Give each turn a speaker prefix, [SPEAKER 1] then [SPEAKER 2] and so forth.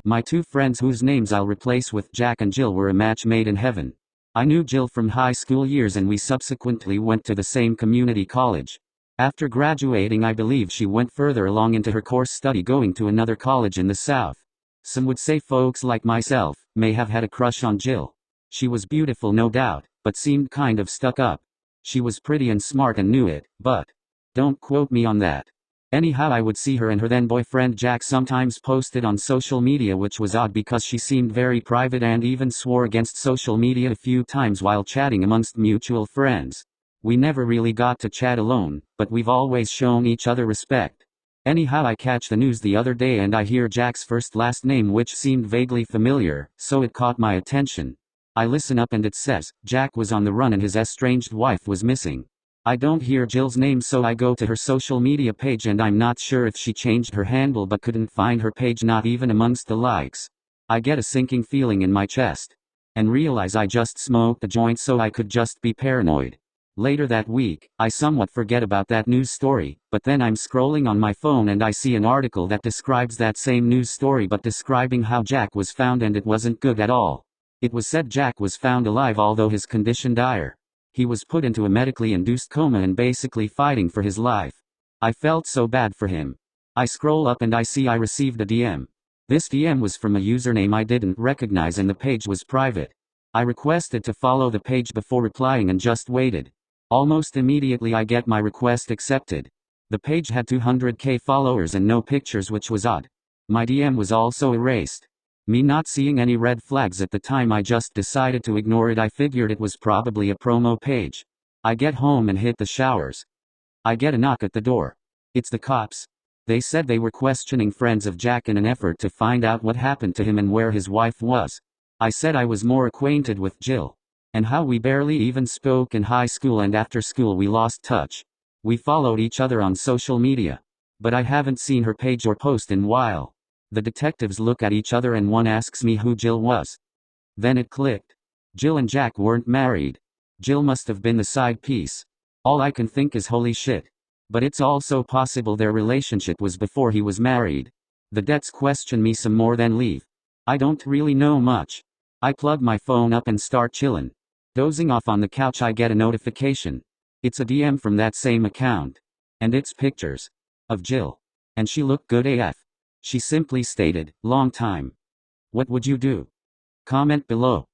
[SPEAKER 1] My two friends whose names I'll replace with Jack and Jill were a match made in heaven. I knew Jill from high school years and we subsequently went to the same community college. After graduating, I believe she went further along into her course study, going to another college in the South. Some would say folks like myself may have had a crush on Jill. She was beautiful, no doubt, but seemed kind of stuck up. She was pretty and smart and knew it, but don't quote me on that. Anyhow, I would see her and her then boyfriend Jack sometimes posted on social media, which was odd because she seemed very private and even swore against social media a few times while chatting amongst mutual friends. We never really got to chat alone, but we've always shown each other respect. Anyhow, I catch the news the other day and I hear Jack's first last name, which seemed vaguely familiar, so it caught my attention. I listen up and it says, Jack was on the run and his estranged wife was missing. I don't hear Jill's name, so I go to her social media page and I'm not sure if she changed her handle but couldn't find her page, not even amongst the likes. I get a sinking feeling in my chest. And realize I just smoked a joint, so I could just be paranoid. Later that week, I somewhat forget about that news story, but then I'm scrolling on my phone and I see an article that describes that same news story but describing how Jack was found, and it wasn't good at all. It was said Jack was found alive although his condition dire. He was put into a medically induced coma and basically fighting for his life. I felt so bad for him. I scroll up and I see I received a DM. This DM was from a username I didn't recognize and the page was private. I requested to follow the page before replying and just waited. Almost immediately I get my request accepted. The page had 200k followers and no pictures, which was odd. My DM was also erased. Me not seeing any red flags at the time, I just decided to ignore it. I figured it was probably a promo page. I get home and hit the showers. I get a knock at the door. It's the cops. They said they were questioning friends of Jack in an effort to find out what happened to him and where his wife was. I said I was more acquainted with Jill, and how we barely even spoke in high school, and after school we lost touch. We followed each other on social media, but I haven't seen her page or post in a while. The detectives look at each other and one asks me who Jill was. Then it clicked. Jill and Jack weren't married. Jill must have been the side piece. All I can think is holy shit. But it's also possible their relationship was before he was married. The debts question me some more then leave. I don't really know much. I plug my phone up and start chillin'. Dozing off on the couch, I get a notification. It's a DM from that same account. And it's pictures of Jill. And she looked good AF. She simply stated, "Long time. What would you do?" Comment below.